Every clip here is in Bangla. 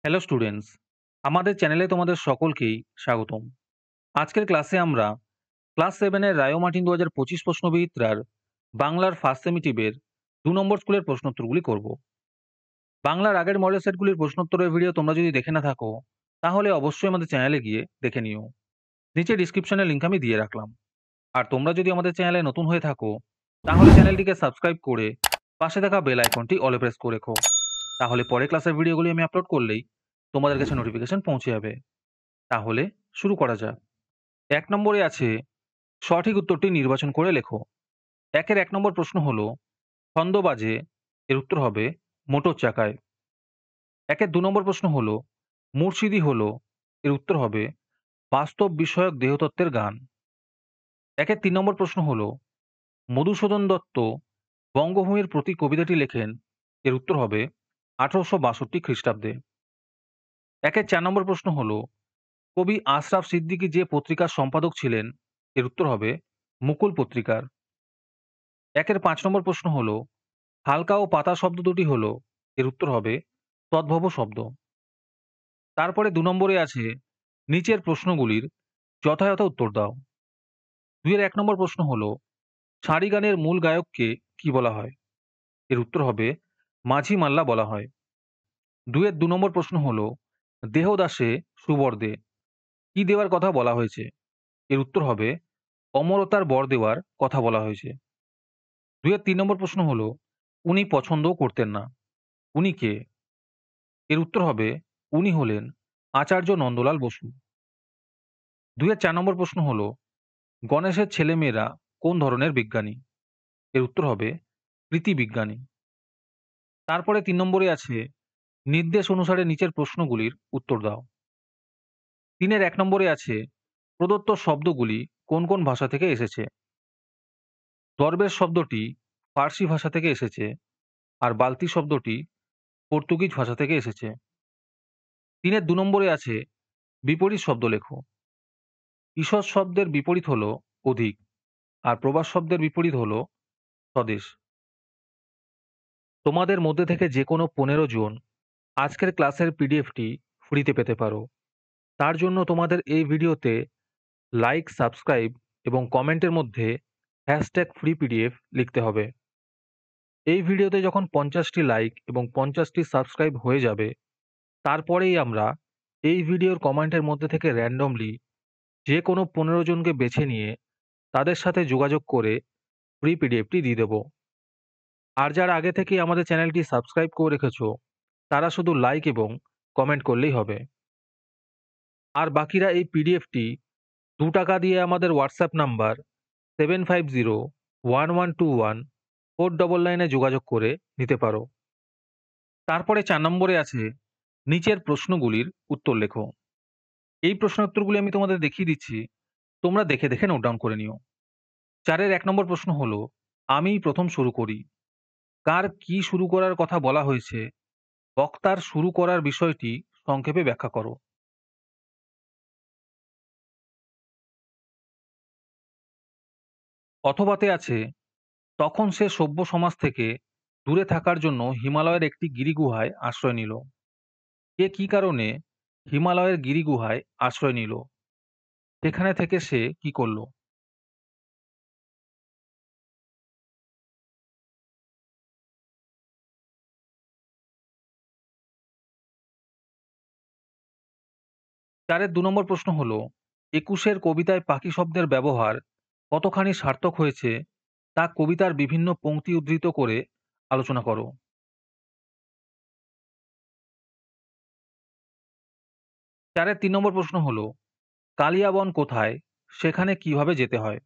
হ্যালো স্টুডেন্টস, আমাদের চ্যানেলে তোমাদের সকলকেই স্বাগতম। আজকের ক্লাসে আমরা ক্লাস 7 এর রায়ো মার্টিন 2025 প্রশ্নবিচিত্রার বাংলার ফার্স্ট সেমিটিভের 2 নম্বর স্কুলের প্রশ্নোত্তরগুলি করব। বাংলার আগের মডেল সেটগুলির প্রশ্নোত্তরের ভিডিও তোমরা যদি দেখে না থাকো, তাহলে অবশ্যই আমাদের চ্যানেলে গিয়ে দেখে নিও। নিচে ডিসক্রিপশনে লিংক আমি দিয়ে রাখলাম। আর তোমরা যদি আমাদের চ্যানেলে নতুন হয়ে থাকো, তাহলে চ্যানেলটিকে সাবস্ক্রাইব করে পাশে থাকা বেল আইকনটি অলে প্রেস করে রেখো। তাহলে পরে ক্লাসের ভিডিওগুলি আমি আপলোড করলেই তোমাদের কাছে নোটিফিকেশন পৌঁছে যাবে। তাহলে শুরু করা যাক। ১ নম্বরে আছে সঠিক উত্তরটি নির্বাচন করে লেখো। ১ এর ১ নম্বর প্রশ্ন হলো ছন্দ বাজে, এর উত্তর হবে মোটর চাকায়। ১ এর ২ নম্বর প্রশ্ন হলো মুর্শিদি হলো, এর উত্তর হবে বাস্তব বিষয়ক দেহতত্ত্বের গান। ১ এর ৩ নম্বর প্রশ্ন হলো মধুসূদন দত্ত বঙ্গভূমির প্রতি কবিতাটি লেখেন, এর উত্তর হবে ১৮৬২ খ্রিস্টাব্দে। ১ এর ৪ নম্বর প্রশ্ন হলো কবি আশরাফ সিদ্দিকী যে পত্রিকার সম্পাদক ছিলেন, এর উত্তর হবে মুকুল পত্রিকার। ১ এর ৫ নম্বর প্রশ্ন হলো হালকা ও পাতা শব্দ দুটি হলো, এর উত্তর হবে তদ্ভব শব্দ। তারপরে ২ নম্বরে আছে নিচের প্রশ্নগুলির যথাযথ উত্তর দাও। ২ এর ১ নম্বর প্রশ্ন হলো সাঁড়ি গানের মূল গায়ককে কি বলা হয়, এর উত্তর হবে মাঝি মাল্লা বলা হয়। ২ এর ২ নম্বর প্রশ্ন হলো দেহদাসে সুবর্দে কি দেওয়ার কথা বলা হয়েছে, এর উত্তর হবে অমরতার বর দেওয়ার কথা বলা হয়েছে। ২ এর ৩ নম্বর প্রশ্ন হলো উনি পছন্দও করতেন না, উনি কে, এর উত্তর হবে উনি হলেন আচার্য নন্দলাল বসু। ২ এর ৪ নম্বর প্রশ্ন হলো গণেশের ছেলেমেয়েরা কোন ধরনের বিজ্ঞানী, এর উত্তর হবে কৃষিবিজ্ঞানী। তারপরে ৩ নম্বরে আছে নির্দেশ অনুসারে নিচের প্রশ্নগুলির উত্তর দাও। ৩ এর ১ নম্বরে আছে প্রদত্ত শব্দগুলি কোন কোন ভাষা থেকে এসেছে। দরবেশ শব্দটি ফার্সি ভাষা থেকে এসেছে, আর বালতি শব্দটি পর্তুগিজ ভাষা থেকে এসেছে। ৩ এর ২ নম্বরে আছে বিপরীত শব্দ লেখো। ঈষৎ শব্দের বিপরীত হলো অধিক, আর প্রবাস শব্দের বিপরীত হলো স্বদেশ। তোমাদের মধ্যে থেকে যে কোনো ১৫ জন আজকের ক্লাসের পিডিএফটি ফ্রিতে পেতে পারো। তার জন্য তোমাদের এই ভিডিওতে লাইক, সাবস্ক্রাইব এবং কমেন্টের মধ্যে #ফ্রি পিডিএফ লিখতে হবে। এই ভিডিওতে যখন ৫০টি লাইক এবং ৫০টি সাবস্ক্রাইব হয়ে যাবে, তারপরেই আমরা এই ভিডিওর কমেন্টের মধ্যে থেকে র্যান্ডমলি যে কোনো ১৫ জনকে বেছে নিয়ে তাদের সাথে যোগাযোগ করে ফ্রি পিডিএফটি দিয়ে দেব। আর যারা আগে থেকেই আমাদের চ্যানেলটি সাবস্ক্রাইব করে রেখেছো, তারা শুধু লাইক এবং কমেন্ট করলেই হবে। আর বাকিরা এই পিডিএফটি ৳২ দিয়ে আমাদের হোয়াটসঅ্যাপ নাম্বার 7501121499 এ যোগাযোগ করে নিতে পারো। তারপরে ৪ নম্বরে আছে নিচের প্রশ্নগুলির উত্তর লেখো। এই প্রশ্নের উত্তরগুলি আমি তোমাদের দেখিয়ে দিচ্ছি, তোমরা দেখে দেখে নোট ডাউন করে নিও। ৪ এর ১ নম্বর প্রশ্ন হলো আমিই প্রথম শুরু করি। কার কি শুরু করার কথা বলা হয়েছে, বক্তার শুরু করার বিষয়টি সংক্ষেপে ব্যাখ্যা করো। অথবাতে আছে তখন সে সভ্য সমাজ থেকে দূরে থাকার জন্য হিমালয়ের একটি গিরিগুহায় আশ্রয় নিল। কে কি কারণে হিমালয়ের গিরিগুহায় আশ্রয় নিল, সেখানে থেকে সে কি করল। ৪ এর ২ নম্বর প্রশ্ন হল ২১-এর কবিতায় পাখি শব্দের ব্যবহার কতখানি সার্থক হয়েছে তা কবিতার বিভিন্ন পংক্তি উদ্ধৃত করে আলোচনা করো। ৪ এর ৩ নম্বর প্রশ্ন হল কালিয়াবন কোথায়, সেখানে কিভাবে যেতে হয়।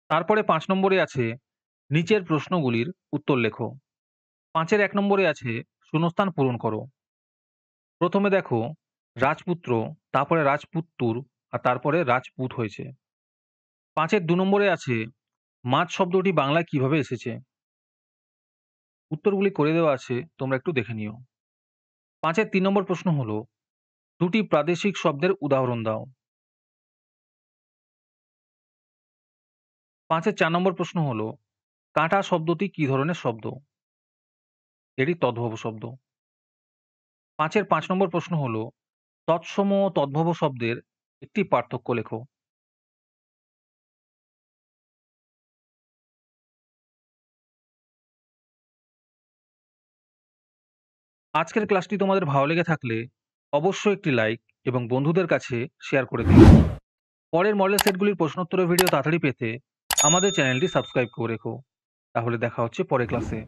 তারপরে ৫ নম্বরে আছে নিচের প্রশ্নগুলির উত্তর লেখো। ৫ এর ১ নম্বরে আছে শূন্যস্থান পূরণ করো। প্রথমে দেখো রাজপুত্র, তারপরে রাজপুত্তুর, আর তারপরে রাজপুত হয়েছে। ৫ এর ২ নম্বরে আছে মাছ শব্দটি বাংলায় কিভাবে এসেছে। উত্তরগুলি করে দেওয়া আছে, তোমরা একটু দেখে নিও। ৫ এর ৩ নম্বর প্রশ্ন হলো দুটি প্রাদেশিক শব্দের উদাহরণ দাও। ৫ এর ৪ নম্বর প্রশ্ন হলো কাঁটা শব্দটি কি ধরনের শব্দ। এটি তদ্ভব শব্দ। ৫ এর ৫ নম্বর প্রশ্ন হল তৎসম ও তদ্ভব শব্দের একটি পার্থক্য লেখো। আজকের ক্লাসটি তোমাদের ভালো লেগে থাকলে অবশ্যই একটি লাইক এবং বন্ধুদের কাছে শেয়ার করে দিও। পরের মডেল সেটগুলির প্রশ্নোত্তরের ভিডিও তাড়াতাড়ি পেতে আমাদের চ্যানেলটি সাবস্ক্রাইব করে রেখো। তাহলে দেখা হচ্ছে পরের ক্লাসে।